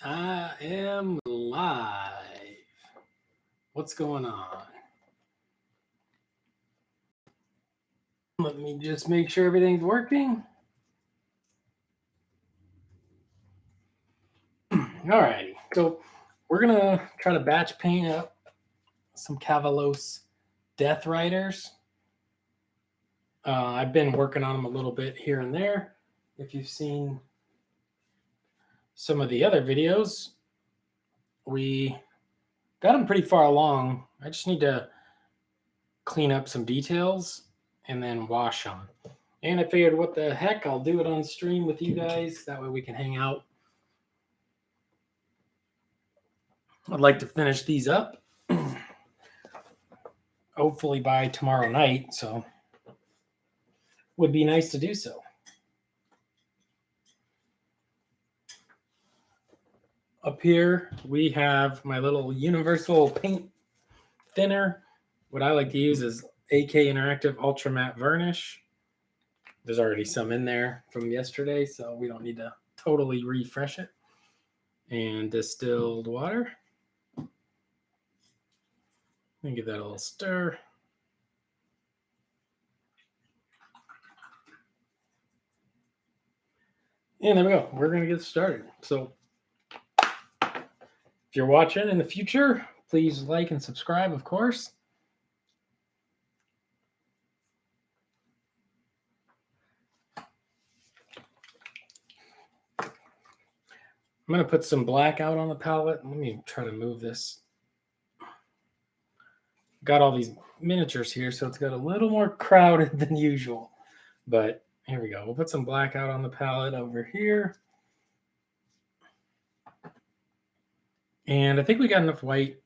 I am live. What's going on? Let me just make sure everything's working. Alrighty. So we're gonna try to batch paint up some Kavalos Deathriders. I've been working on them a little bit here and there. If you've seen some of the other videos, we got them pretty far along. I just need to clean up some details and then wash them. And I figured, what the heck, I'll do it on stream with you guys. That way we can hang out. I'd like to finish these up hopefully by tomorrow night, so would be nice to do so. Up here we have my little universal paint thinner. What I like to use is AK Interactive Ultra Matte Varnish. There's already some in there from yesterday, so we don't need to totally refresh it. And distilled water. And give that a little stir. And there we go. We're going to get started. So if you're watching in the future, please like and subscribe, of course. I'm going to put some black out on the palette. Let me try to move this. Got all these miniatures here, so it's got a little more crowded than usual. But here we go. We'll put some black out on the palette over here. And I think we got enough white.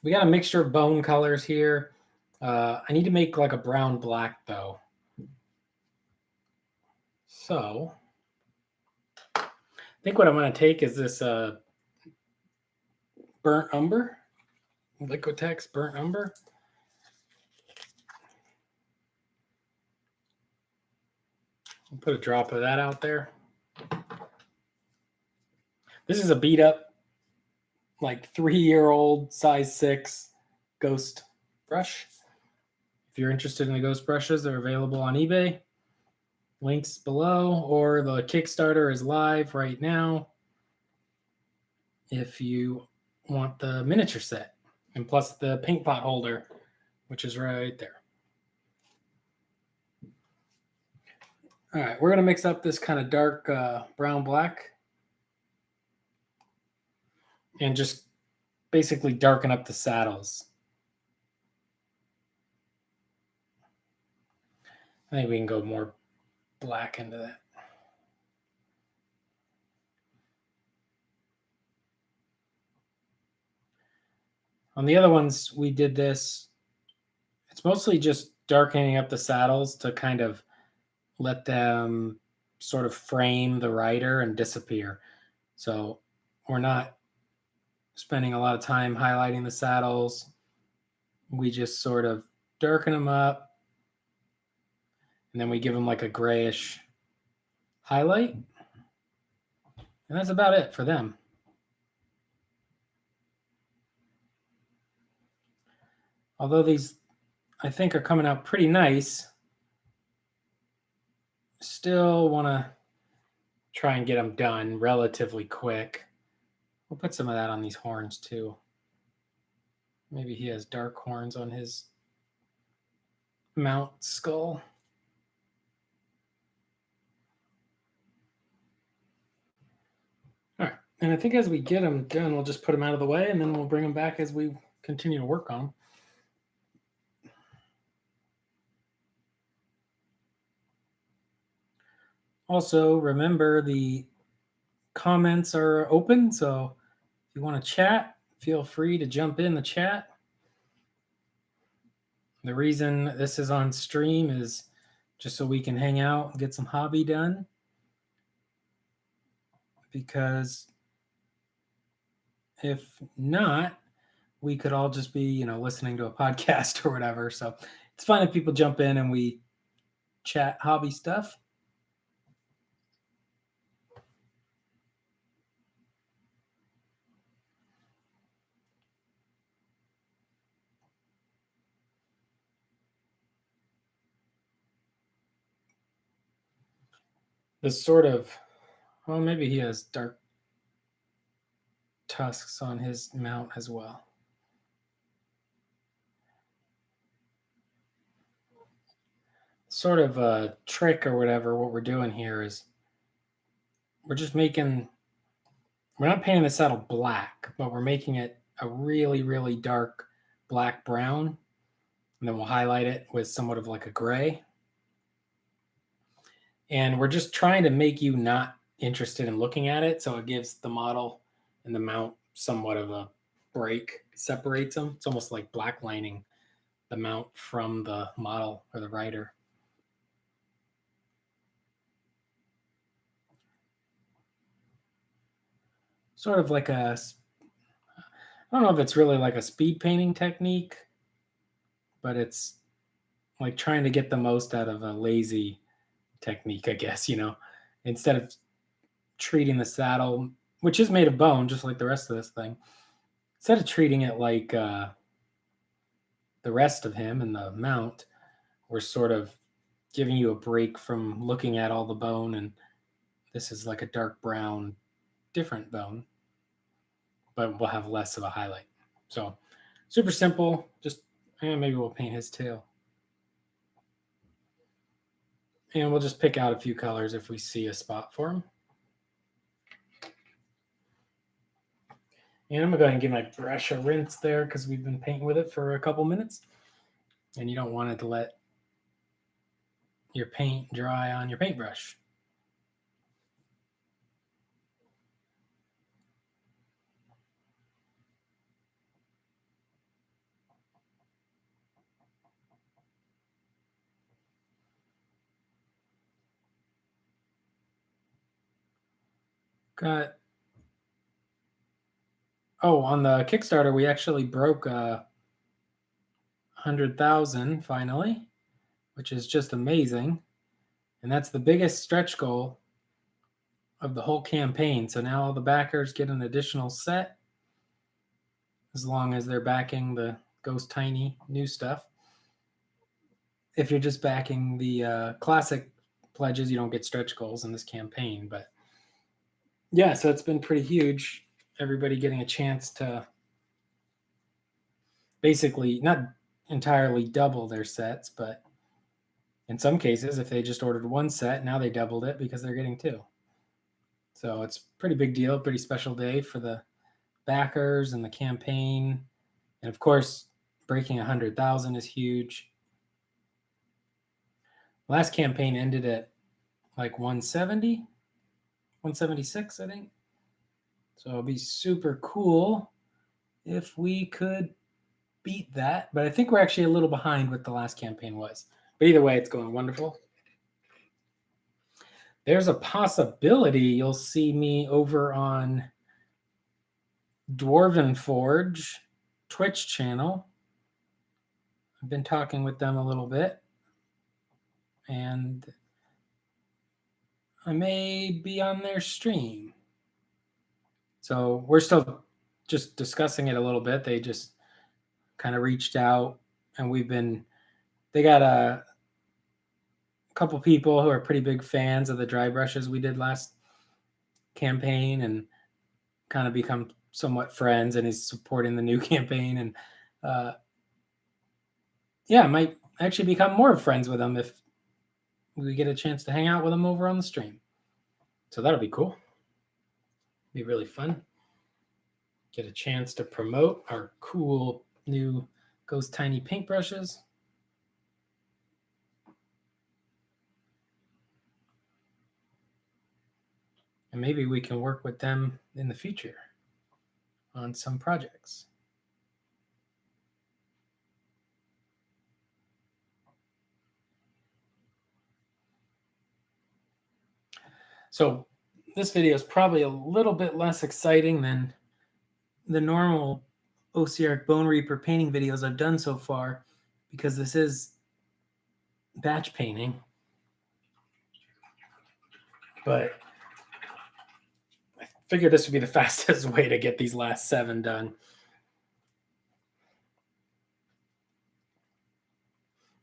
We got a mixture of bone colors here. I need to make like a brown black though. So I think what I'm going to take is this burnt umber, Liquitex burnt umber. I'll put a drop of that out there. This is a beat up, like 3-year-old size 6 ghost brush. If you're interested in the ghost brushes, they're available on eBay. Links below, or the Kickstarter is live right now if you want the miniature set, and plus the paint pot holder, which is right there. All right, we're going to mix up this kind of dark brown black and just basically darken up the saddles. I think we can go more black into that. On the other ones, we did this. It's mostly just darkening up the saddles to kind of let them sort of frame the rider and disappear. So we're not spending a lot of time highlighting the saddles. We just sort of darken them up, and then we give them like a grayish highlight. And that's about it for them. Although these, I think, are coming out pretty nice, still want to try and get them done relatively quick. We'll put some of that on these horns too. Maybe he has dark horns on his mount skull. All right, and I think as we get them done, we'll just put them out of the way, and then we'll bring them back as we continue to work on them. Also, remember the comments are open, so if you want to chat, feel free to jump in the chat. The reason this is on stream is just so we can hang out and get some hobby done. Because if not, we could all just be, listening to a podcast or whatever. So it's fun if people jump in and we chat hobby stuff. this sort of, well, maybe he has dark tusks on his mount as well. Sort of a trick or whatever, what we're doing here is we're just making, we're not painting the saddle black, but we're making it a really, really dark black brown. And then we'll highlight it with somewhat of like a gray. And we're just trying to make you not interested in looking at it. So it gives the model and the mount somewhat of a break, separates them. It's almost like blacklining the mount from the model or the rider. Sort of like a, I don't know if it's really like a speed painting technique, but it's like trying to get the most out of a lazy technique, I guess, instead of treating the saddle, which is made of bone, just like the rest of this thing, instead of treating it like the rest of him and the mount, we're sort of giving you a break from looking at all the bone. And this is like a dark brown, different bone, but we'll have less of a highlight. So super simple. Just maybe we'll paint his tail. And we'll just pick out a few colors if we see a spot for him. And I'm gonna go ahead and give my brush a rinse there because we've been painting with it for a couple minutes. And you don't want it to let your paint dry on your paintbrush. Got, oh, on the Kickstarter, we actually broke 100,000 finally, which is just amazing. And that's the biggest stretch goal of the whole campaign. So now all the backers get an additional set as long as they're backing the Ghost Tiny new stuff. If you're just backing the classic pledges, you don't get stretch goals in this campaign. But yeah, so it's been pretty huge. Everybody getting a chance to basically not entirely double their sets, but in some cases, if they just ordered one set, now they doubled it because they're getting two. So it's a pretty big deal, pretty special day for the backers and the campaign. And of course, breaking 100,000 is huge. Last campaign ended at like 170, 176, I think. So it'd be super cool if we could beat that. But I think we're actually a little behind what the last campaign was. But either way, it's going wonderful. There's a possibility you'll see me over on Dwarven Forge Twitch channel. I've been talking with them a little bit, and I may be on their stream. So we're still just discussing it a little bit. They just kind of reached out, and they got a couple people who are pretty big fans of the dry brushes we did last campaign and kind of become somewhat friends, and he's supporting the new campaign. And yeah, I might actually become more friends with them if we get a chance to hang out with them over on the stream. So that'll be cool. Be really fun. Get a chance to promote our cool new Ghost Tiny paintbrushes. And maybe we can work with them in the future on some projects. So this video is probably a little bit less exciting than the normal Ossiarch Bonereaper painting videos I've done so far, because this is batch painting. But I figured this would be the fastest way to get these last 7 done.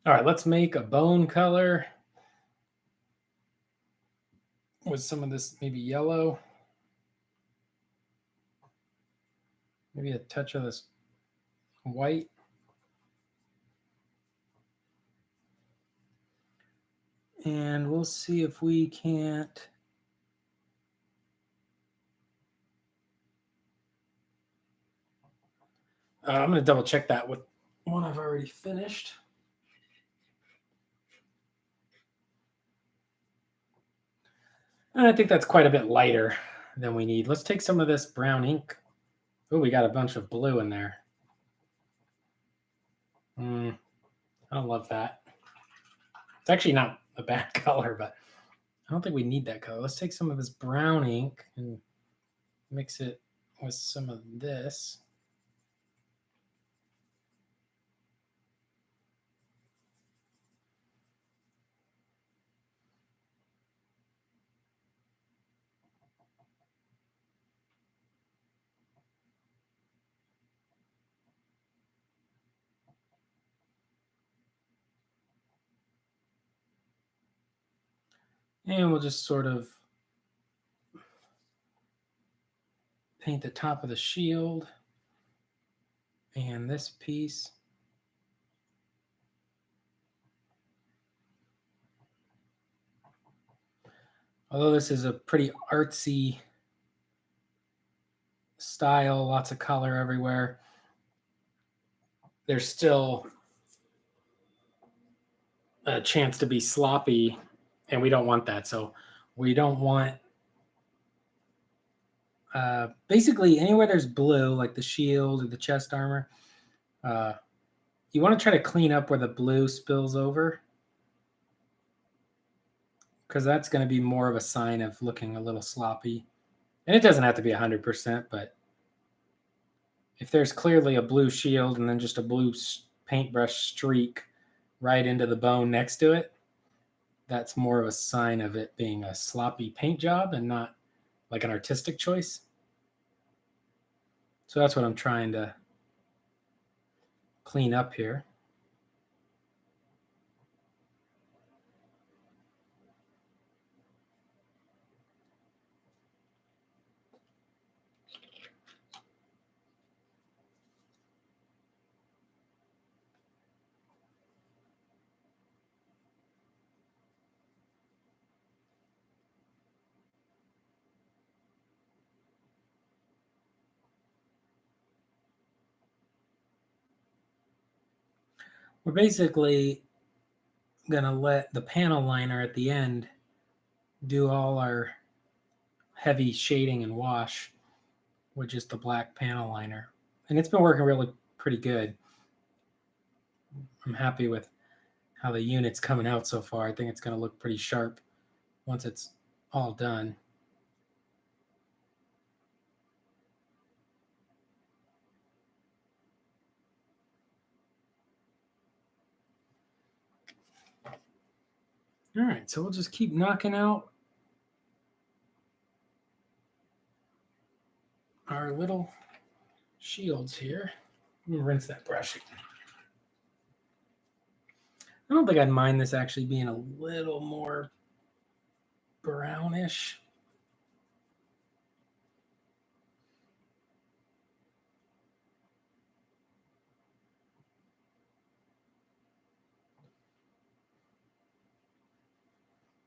All right, let's make a bone color. with some of this maybe yellow. Maybe a touch of this white. And we'll see if we can't. I'm going to double check that with one I've already finished. And I think that's quite a bit lighter than we need. Let's take some of this brown ink. Oh, we got a bunch of blue in there. I don't love that. It's actually not a bad color, but I don't think we need that color. Let's take some of this brown ink and mix it with some of this. And we'll just sort of paint the top of the shield and this piece. Although this is a pretty artsy style, lots of color everywhere, there's still a chance to be sloppy, and we don't want that. So we don't want basically anywhere there's blue, like the shield or the chest armor, you want to try to clean up where the blue spills over, because that's going to be more of a sign of looking a little sloppy. And it doesn't have to be 100%, but if there's clearly a blue shield and then just a blue paintbrush streak right into the bone next to it, that's more of a sign of it being a sloppy paint job and not like an artistic choice. So that's what I'm trying to clean up here. We're basically going to let the panel liner at the end do all our heavy shading and wash with just the black panel liner. And it's been working really pretty good. I'm happy with how the unit's coming out so far. I think it's going to look pretty sharp once it's all done. All right, so we'll just keep knocking out our little shields here. I'm gonna rinse that brush. I don't think I'd mind this actually being a little more brownish.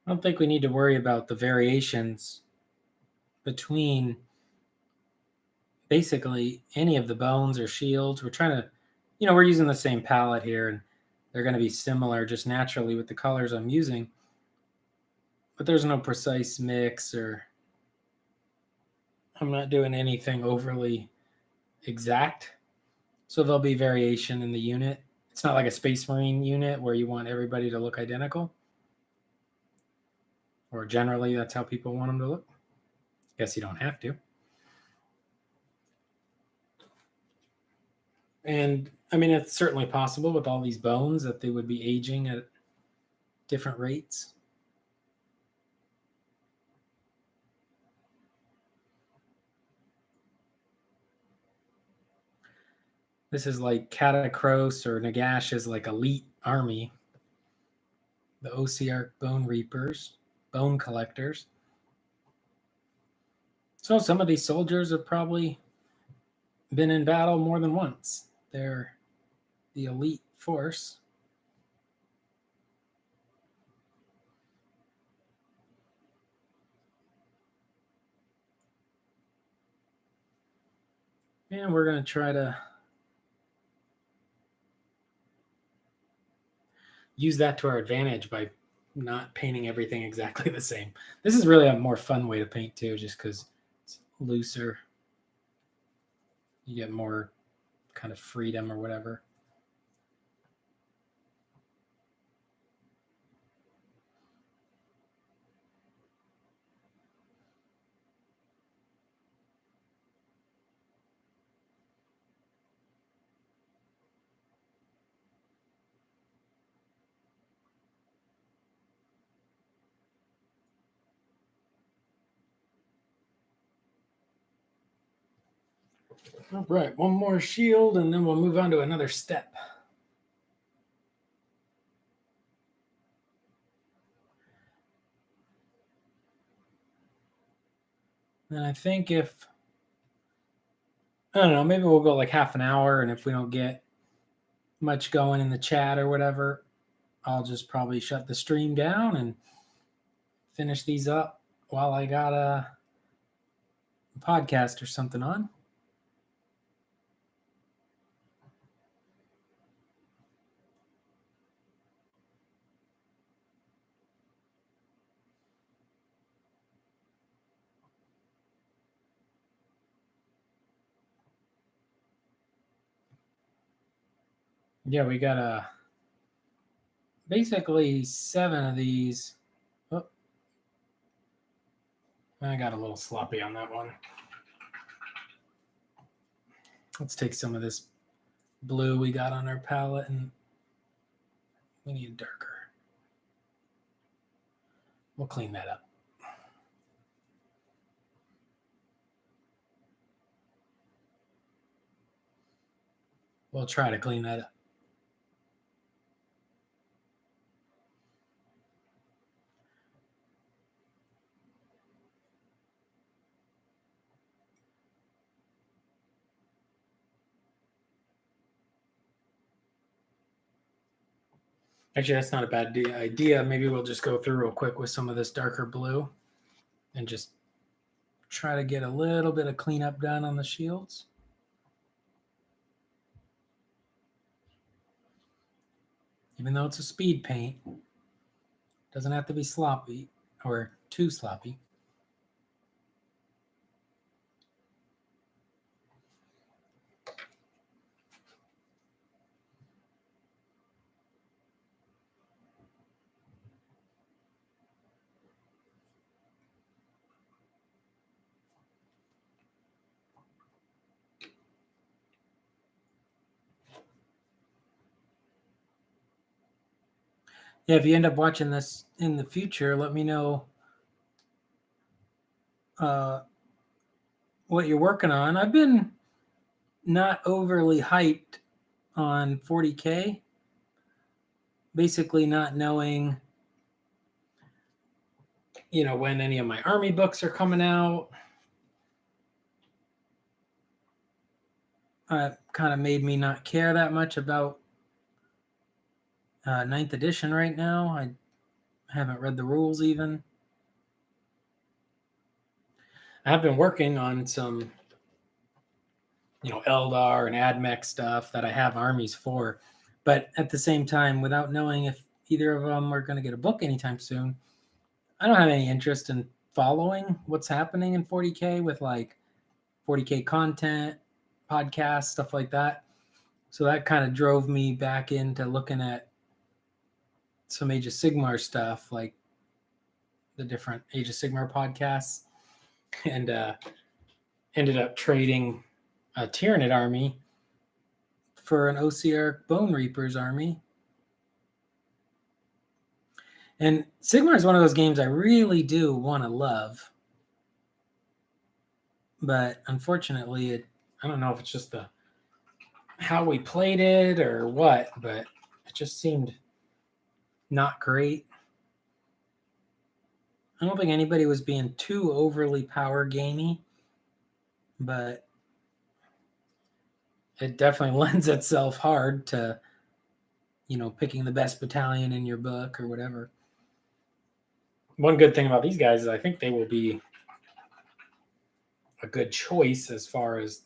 I don't think we need to worry about the variations between basically any of the bones or shields. We're trying to, we're using the same palette here, and they're going to be similar just naturally with the colors I'm using. But there's no precise mix, or I'm not doing anything overly exact. So there'll be variation in the unit. It's not like a Space Marine unit where you want everybody to look identical. Or generally, that's how people want them to look. Guess you don't have to. And I mean, it's certainly possible with all these bones that they would be aging at different rates. This is like Catacros or Nagash's like elite army. The Ossiarch Bonereapers, bone collectors. So some of these soldiers have probably been in battle more than once. They're the elite force. And we're going to try to use that to our advantage by not painting everything exactly the same. This is really a more fun way to paint too, just because it's looser. You get more kind of freedom or whatever. All right, one more shield, and then we'll move on to another step. And I think I don't know, maybe we'll go like half an hour, and if we don't get much going in the chat or whatever, I'll just probably shut the stream down and finish these up while I got a podcast or something on. Yeah, we got basically 7 of these. Oh, I got a little sloppy on that one. Let's take some of this blue we got on our palette, and we need darker. We'll clean that up. We'll try to clean that up. Actually, that's not a bad idea. Maybe we'll just go through real quick with some of this darker blue and just try to get a little bit of cleanup done on the shields. Even though it's a speed paint, it doesn't have to be sloppy or too sloppy. Yeah, if you end up watching this in the future, let me know what you're working on. I've been not overly hyped on 40K, basically not knowing, when any of my army books are coming out. Kind of made me not care that much about 9th edition right now. I haven't read the rules even. I have been working on some, Eldar and AdMech stuff that I have armies for. But at the same time, without knowing if either of them are going to get a book anytime soon, I don't have any interest in following what's happening in 40K with like 40K content, podcasts, stuff like that. So that kind of drove me back into looking at some Age of Sigmar stuff, like the different Age of Sigmar podcasts, and ended up trading a Tyranid army for an Ossiarch Bonereapers army. And Sigmar is one of those games I really do want to love. But unfortunately, I don't know if it's just how we played it or what, but it just seemed not great. I don't think anybody was being too overly power gamey. but it definitely lends itself hard to, picking the best battalion in your book or whatever. One good thing about these guys is I think they will be a good choice as far as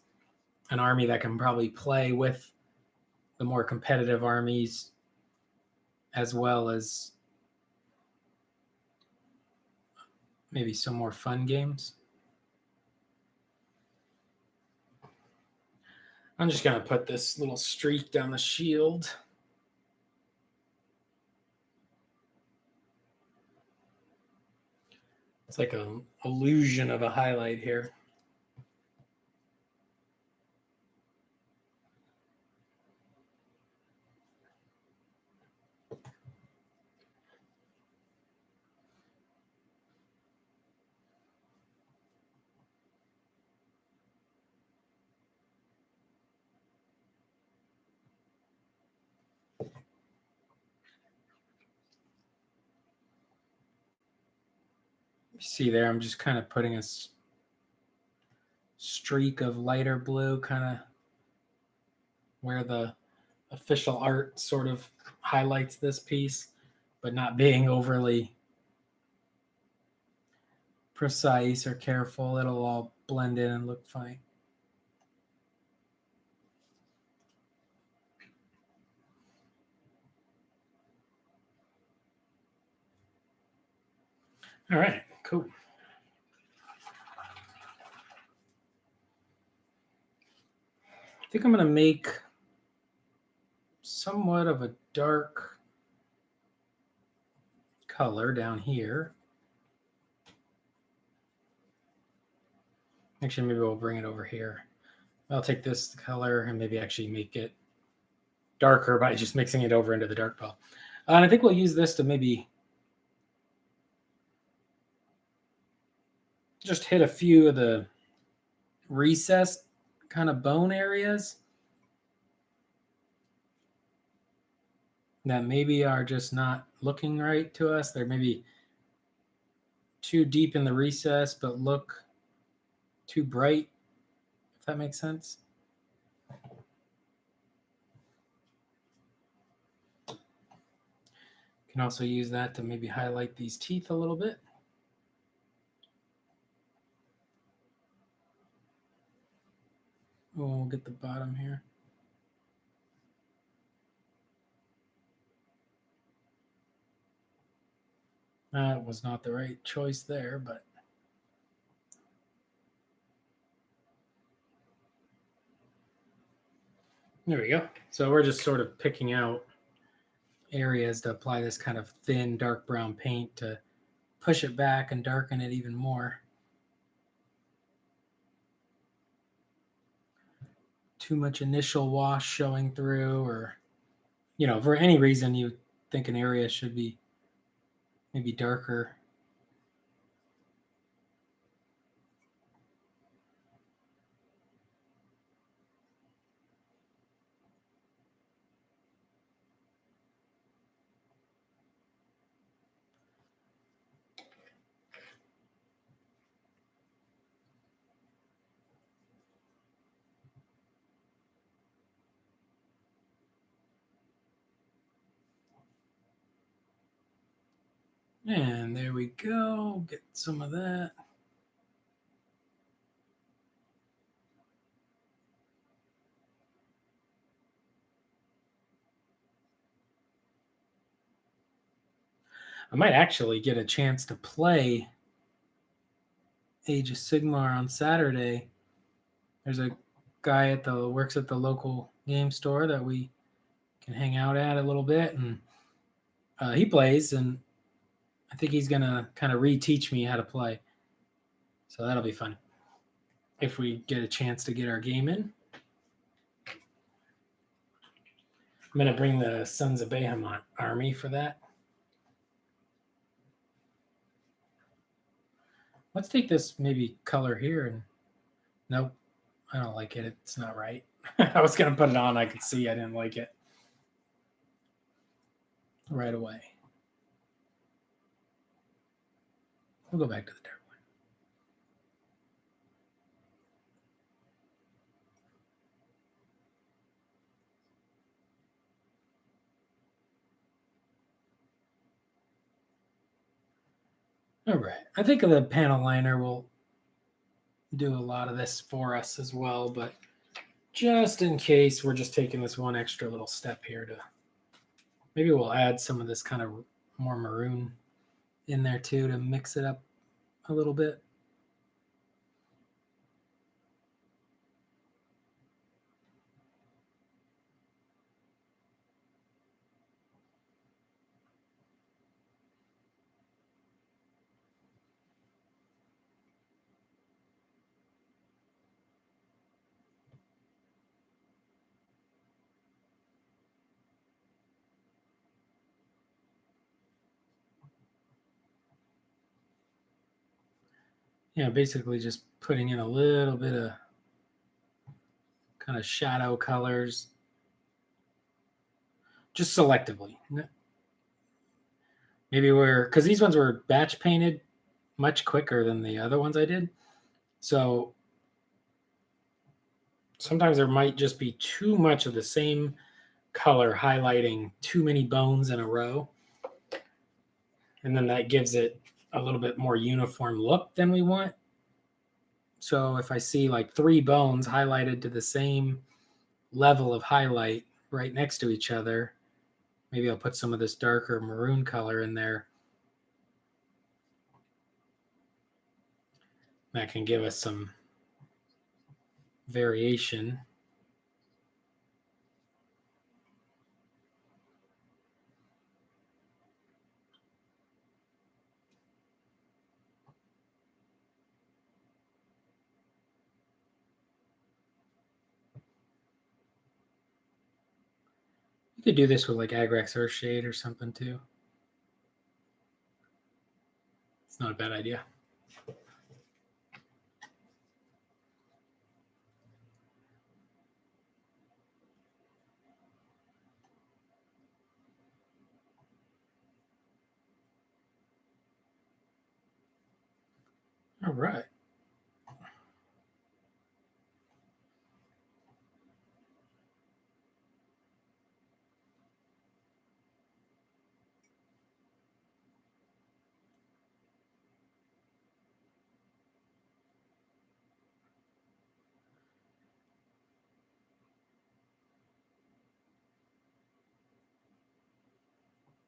an army that can probably play with the more competitive armies as well as maybe some more fun games. I'm just going to put this little streak down the shield. It's like an illusion of a highlight here. You see there, I'm just kind of putting a streak of lighter blue, kind of where the official art sort of highlights this piece, but not being overly precise or careful. It'll all blend in and look fine. All right, cool. I think I'm going to make somewhat of a dark color down here. Actually, maybe we'll bring it over here. I'll take this color and maybe actually make it darker by just mixing it over into the dark pile. And I think we'll use this to maybe just hit a few of the recessed kind of bone areas that maybe are just not looking right to us. They're maybe too deep in the recess, but look too bright, if that makes sense. You can also use that to maybe highlight these teeth a little bit. We'll get the bottom here. That was not the right choice there, but there we go. So we're just sort of picking out areas to apply this kind of thin dark brown paint to push it back and darken it even more. Too much initial wash showing through, or for any reason you think an area should be maybe darker. And there we go. Get some of that. I might actually get a chance to play Age of Sigmar on Saturday. There's a guy works at the local game store that we can hang out at a little bit, and he plays, and I think he's gonna kind of reteach me how to play. So that'll be fun if we get a chance to get our game in. I'm gonna bring the Sons of Behemoth army for that. Let's take this maybe color here, and nope, I don't like it. It's not right. I was gonna put it on. I could see I didn't like it right away. We'll go back to the dark one. All right. I think the panel liner will do a lot of this for us as well, but just in case, we're just taking this one extra little step here to maybe we'll add some of this kind of more maroon in there too to mix it up a little bit. Yeah, basically just putting in a little bit of kind of shadow colors, just selectively. Maybe because these ones were batch painted much quicker than the other ones I did. So sometimes there might just be too much of the same color highlighting too many bones in a row. And then that gives it a little bit more uniform look than we want. So if I see like 3 bones highlighted to the same level of highlight right next to each other, maybe I'll put some of this darker maroon color in there. That can give us some variation. You could do this with like Agrax Earthshade or something too. It's not a bad idea. All right.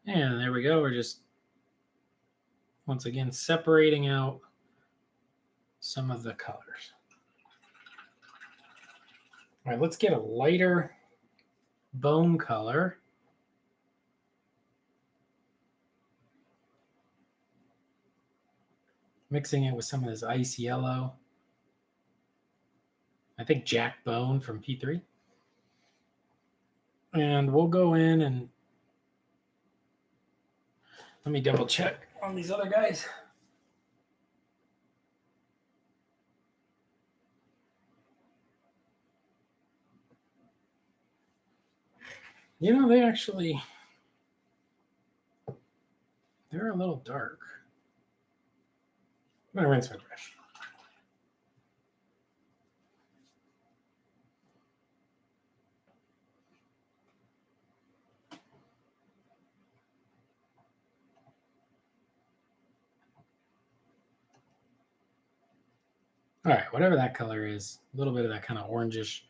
And there we go. We're just, once again, separating out some of the colors. All right, let's get a lighter bone color. Mixing it with some of this ice yellow. I think Jack Bone from P3. And we'll go in and let me double check on these other guys. You know, they're a little dark. I'm going to rinse my brush. All right, whatever that color is, a little bit of that kind of orangish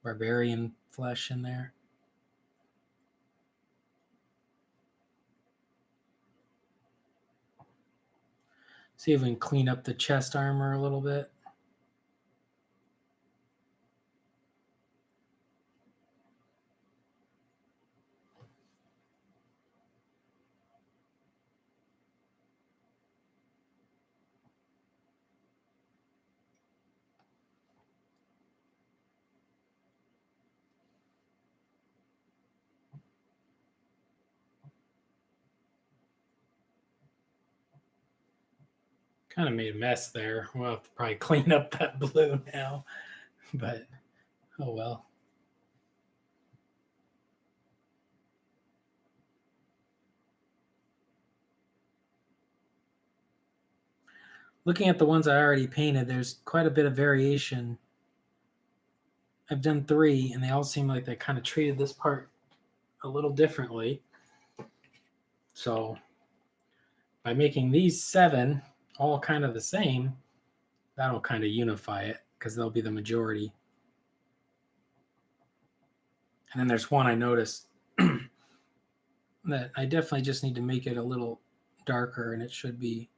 barbarian flesh in there. See if we can clean up the chest armor a little bit. Kind of made a mess there. We'll have to probably clean up that blue now, but oh well. Looking at the ones I already painted, there's quite a bit of variation. I've done 3, and they all seem like they kind of treated this part a little differently. So by making these 7 all kind of the same, that'll kind of unify it because they'll be the majority. And then there's one I noticed that I definitely just need to make it a little darker, and it should be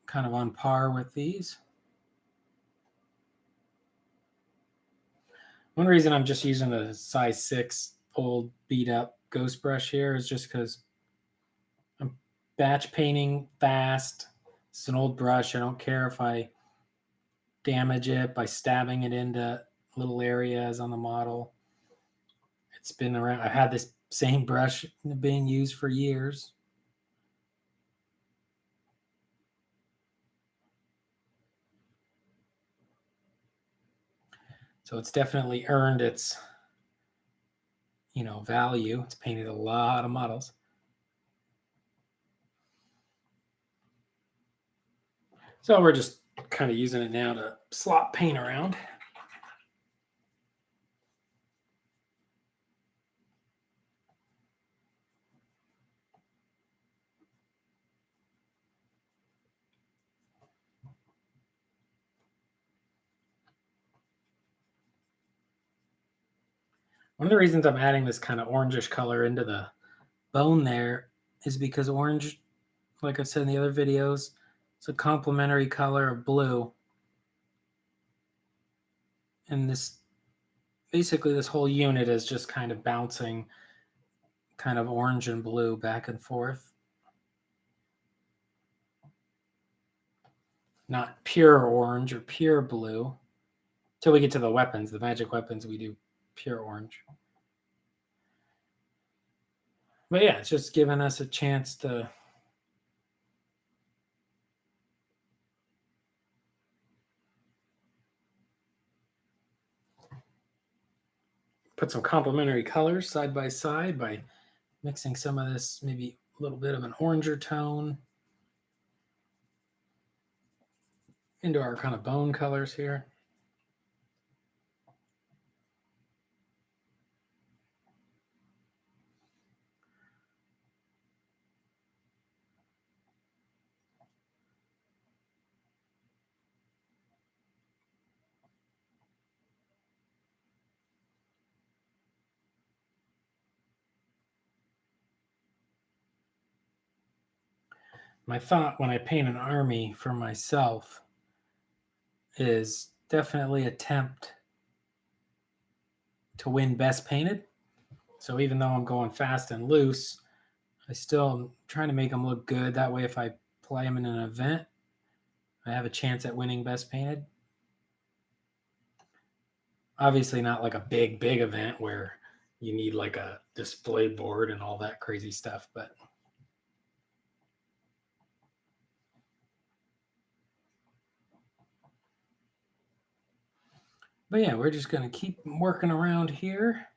kind of on par with these. One reason I'm just using a size 6 old beat up ghost brush here is just because I'm batch painting fast. It's an old brush. I don't care if I damage it by stabbing it into little areas on the model. It's been around. I've had this same brush being used for years. So it's definitely earned its, value. It's painted a lot of models. So we're just kind of using it now to slot paint around. One of the reasons I'm adding this kind of orangish color into the bone there is because orange, like I've said in the other videos, it's a complementary color of blue. And this whole unit is just kind of bouncing kind of orange and blue back and forth. Not pure orange or pure blue. Till we get to the weapons, the magic weapons, we do pure orange. But yeah, it's just giving us a chance to put some complementary colors side by side by mixing some of this, maybe a little bit of an oranger tone into our kind of bone colors here. My thought when I paint an army for myself is definitely attempt to win best painted. So even though I'm going fast and loose, I still am trying to make them look good. That way, if I play them in an event, I have a chance at winning best painted. Obviously not like a big event where you need like a display board and all that crazy stuff, but yeah, we're just going to keep working around here.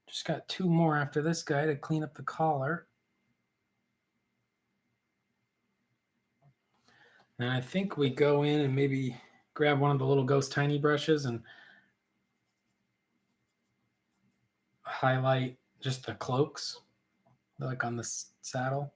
Just got 2 more after this guy to clean up the collar. And I think we go in and maybe grab one of the little ghost tiny brushes and highlight just the cloaks, like on the saddle.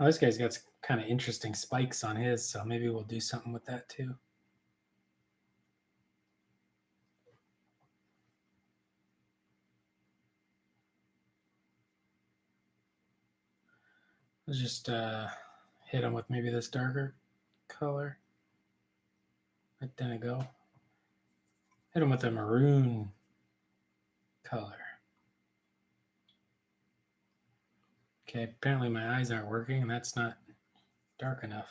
Oh, this guy's got kind of interesting spikes on his, so maybe we'll do something with that too. Let's just hit him with maybe this darker color. Right, there we go. Hit him with a maroon color. Okay, apparently my eyes aren't working, and that's not dark enough.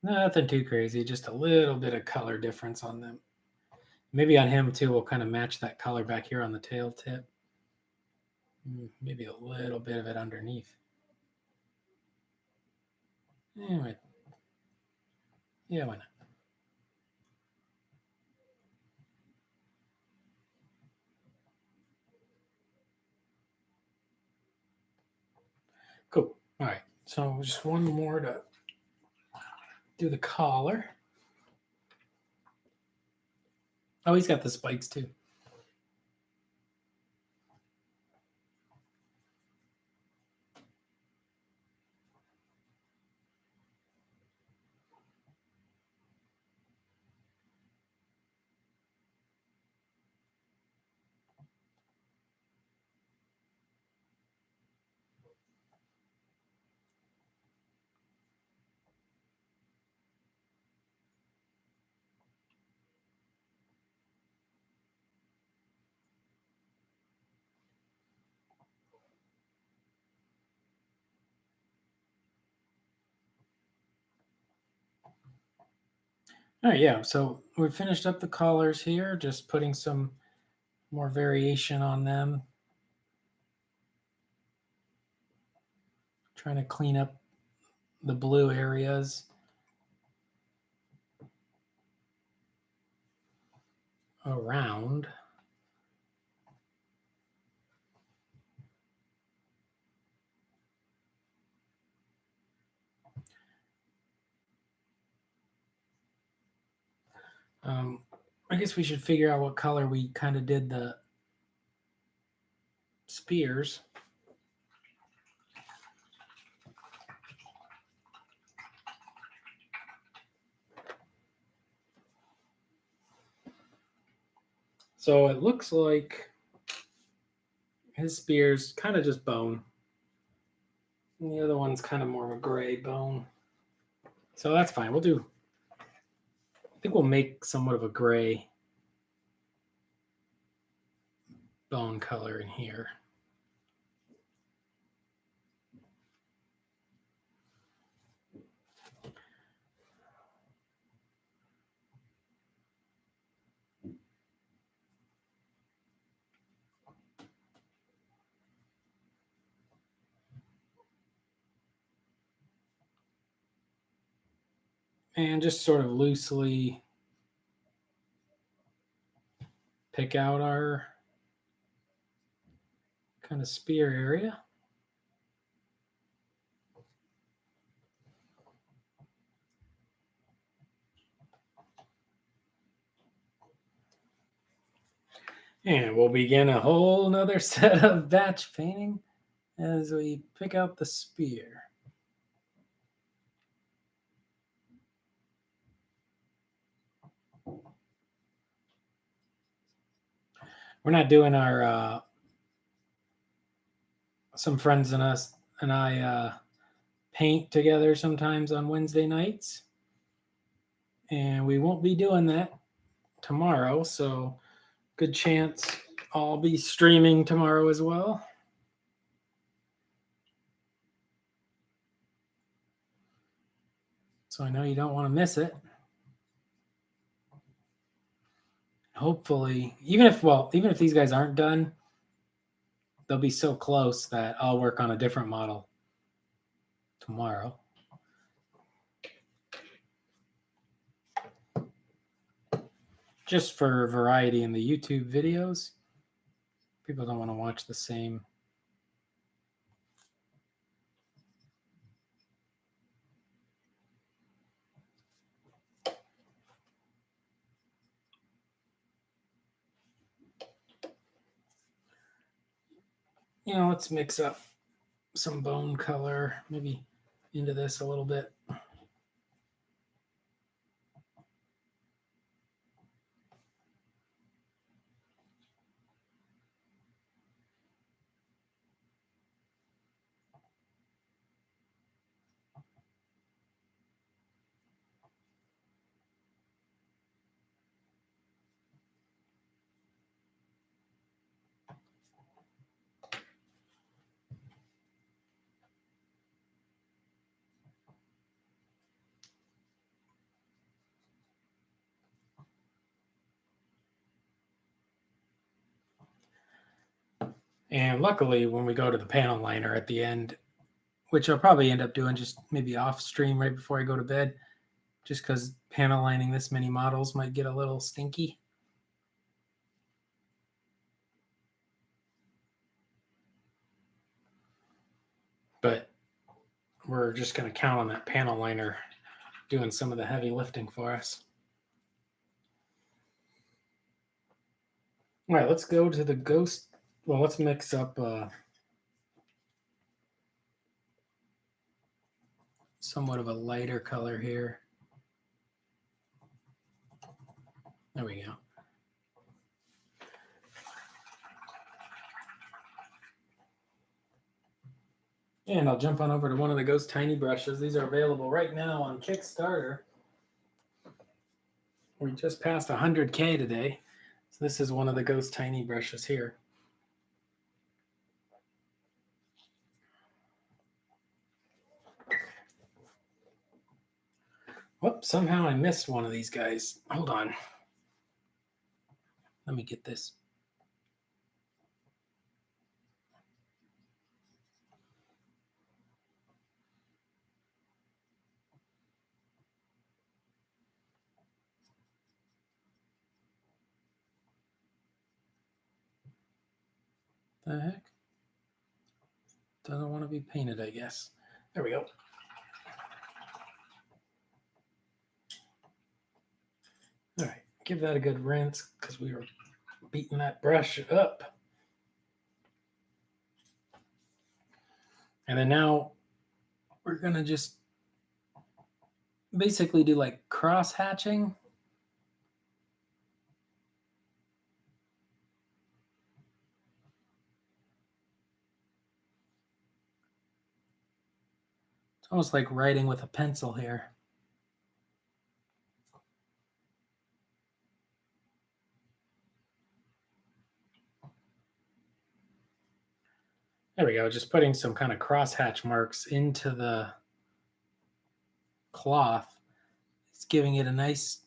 Nothing too crazy, just a little bit of color difference on them. Maybe on him too, we'll kind of match that color back here on the tail tip. Maybe a little bit of it underneath. Anyway, Yeah, why not? Cool. All right. So just one more to do the collar. Oh, he's got the spikes too. All right, yeah. So we finished up the collars here, just putting some more variation on them. Trying to clean up the blue areas around. I guess we should figure out what color we kind of did the spears. So it looks like his spear's kind of just bone. And the other one's kind of more of a gray bone. So that's fine. I think we'll make somewhat of a gray bone color in here. And just sort of loosely pick out our kind of spear area. And we'll begin a whole nother set of batch painting as we pick out the spear. We're not doing our some friends and I paint together sometimes on Wednesday nights, and we won't be doing that tomorrow. So good chance I'll be streaming tomorrow as well. So I know you don't want to miss it. Hopefully, even if these guys aren't done, they'll be so close that I'll work on a different model tomorrow. Just for variety in the YouTube videos. People don't want to watch the same. Let's mix up some bone color, maybe into this a little bit. And luckily, when we go to the panel liner at the end, which I'll probably end up doing just maybe off stream right before I go to bed, just because panel lining this many models might get a little stinky. But we're just going to count on that panel liner doing some of the heavy lifting for us. All right, let's go to the ghost. Well, let's mix up somewhat of a lighter color here. There we go. And I'll jump on over to one of the Ghost Tiny brushes. These are available right now on Kickstarter. We just passed 100K today. So this is one of the Ghost Tiny brushes here. Whoops, somehow I missed one of these guys. Hold on. Let me get this. The heck? Doesn't want to be painted, I guess. There we go. All right, give that a good rinse because we were beating that brush up. And then now we're going to just basically do like cross hatching. It's almost like writing with a pencil here. There we go, just putting some kind of crosshatch marks into the cloth. It's giving it a nice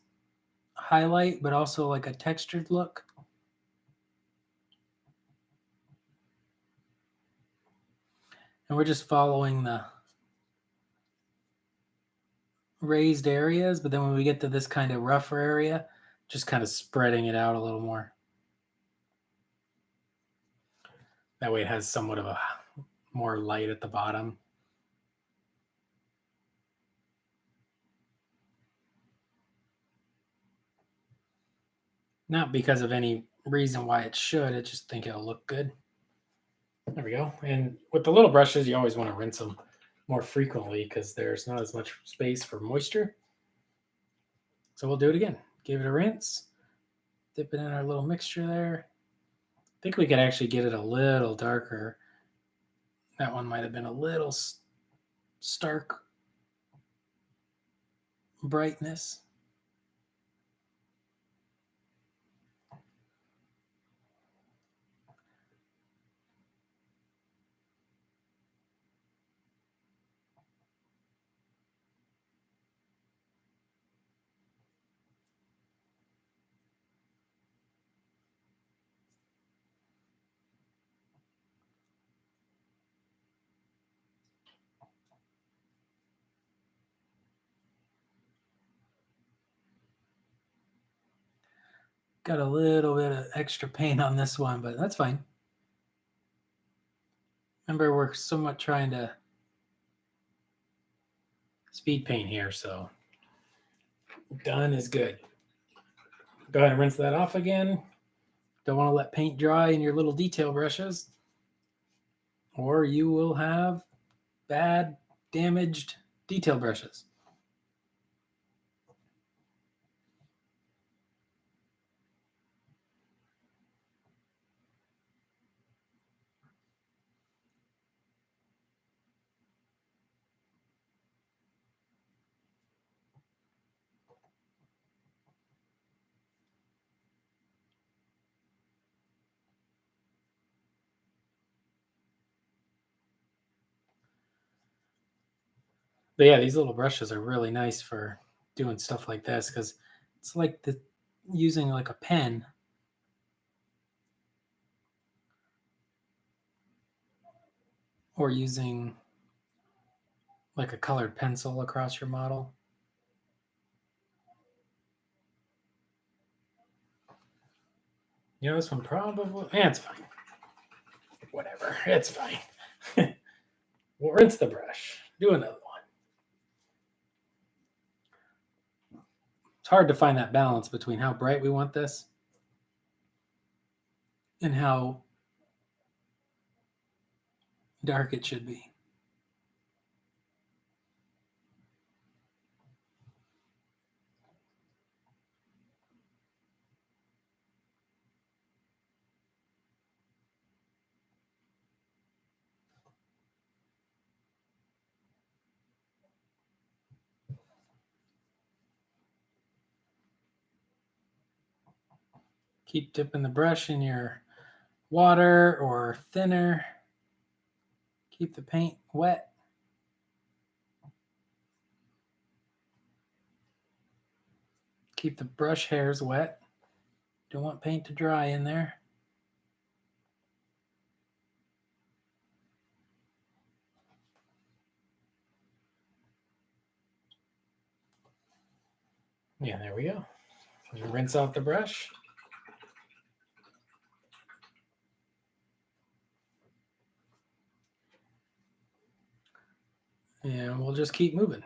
highlight, but also like a textured look. And we're just following the raised areas, but then when we get to this kind of rougher area, just kind of spreading it out a little more. That way it has somewhat of a more light at the bottom. Not because of any reason why it should, I just think it'll look good. There we go. And with the little brushes, you always want to rinse them more frequently because there's not as much space for moisture. So we'll do it again. Give it a rinse. Dip it in our little mixture there. I think we could actually get it a little darker. That one might have been a little stark brightness. Got a little bit of extra paint on this one, but that's fine. Remember, we're somewhat trying to speed paint here, so done is good. Go ahead and rinse that off again. Don't want to let paint dry in your little detail brushes, or you will have bad, damaged detail brushes. But yeah, these little brushes are really nice for doing stuff like this because it's like using like a pen. Or using like a colored pencil across your model. You know, this one probably, it's fine. Whatever, it's fine. We'll rinse the brush. Do another one. It's hard to find that balance between how bright we want this and how dark it should be. Keep dipping the brush in your water or thinner. Keep the paint wet. Keep the brush hairs wet. Don't want paint to dry in there. Yeah, there we go. Rinse off the brush. And we'll just keep moving.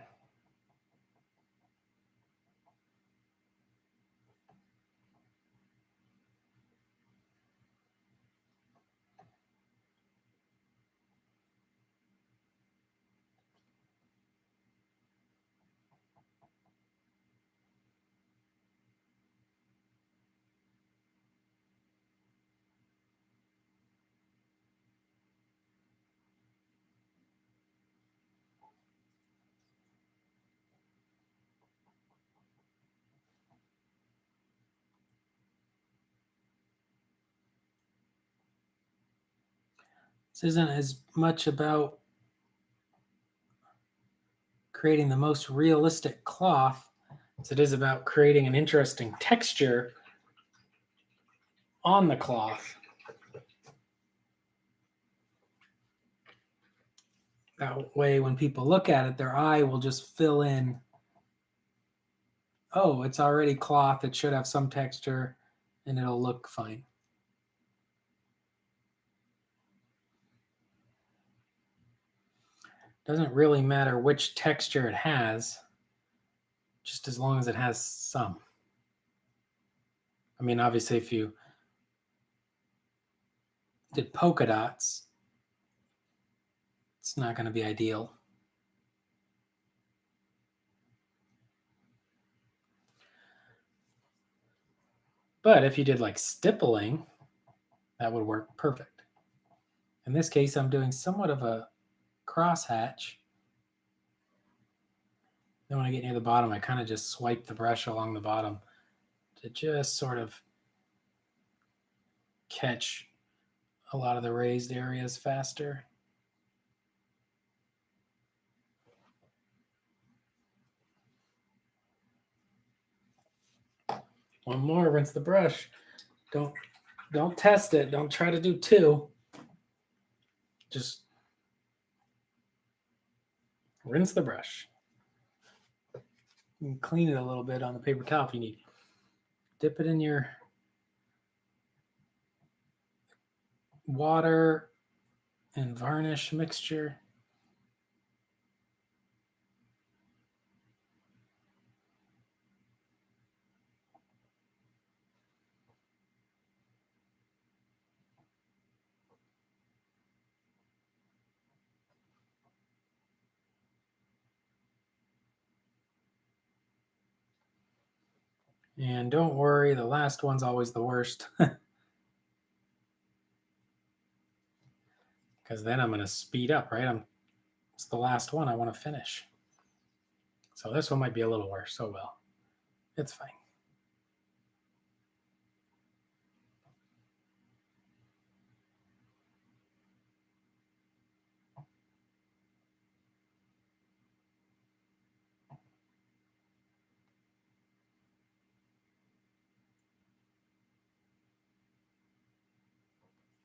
This isn't as much about creating the most realistic cloth as it is about creating an interesting texture on the cloth. That way, when people look at it, their eye will just fill in, oh, it's already cloth, it should have some texture, and it'll look fine. Doesn't really matter which texture it has, just as long as it has some. I mean, obviously, if you did polka dots, it's not going to be ideal. But if you did like stippling, that would work perfect. In this case, I'm doing somewhat of a crosshatch. Then when I get near the bottom, I kind of just swipe the brush along the bottom to just sort of catch a lot of the raised areas faster. One more, rinse the brush. Don't test it. Don't try to do two. Just rinse the brush. You can clean it a little bit on the paper towel if you need. Dip it in your water and varnish mixture. And don't worry, the last one's always the worst. Because then I'm going to speed up, right? It's the last one I want to finish. So this one might be a little worse. Oh well, it's fine.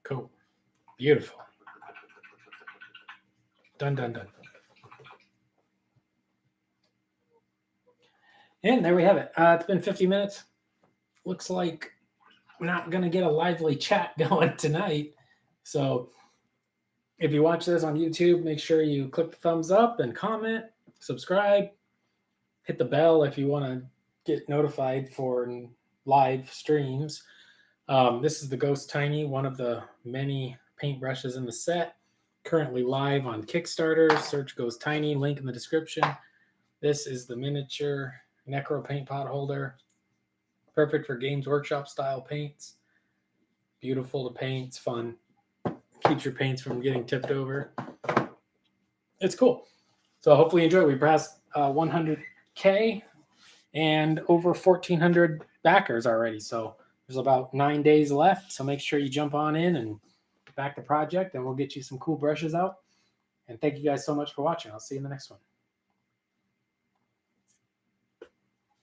Cool. Beautiful. Done, done, done. And there we have it. It's been 50 minutes. Looks like not going to get a lively chat going tonight. So if you watch this on YouTube, make sure you click the thumbs up and comment, subscribe, hit the bell if you want to get notified for live streams. This is the Ghost Tiny, one of the many paintbrushes in the set. Currently live on Kickstarter. Search Ghost Tiny, link in the description. This is the miniature Necro paint pot holder. Perfect for Games Workshop style paints. Beautiful to paint. It's fun. Keeps your paints from getting tipped over. It's cool. So hopefully you enjoy it. We passed 100K and over 1,400 backers already. So there's about 9 days left. So make sure you jump on in and back the project, and we'll get you some cool brushes out. And thank you guys so much for watching. I'll see you in the next one.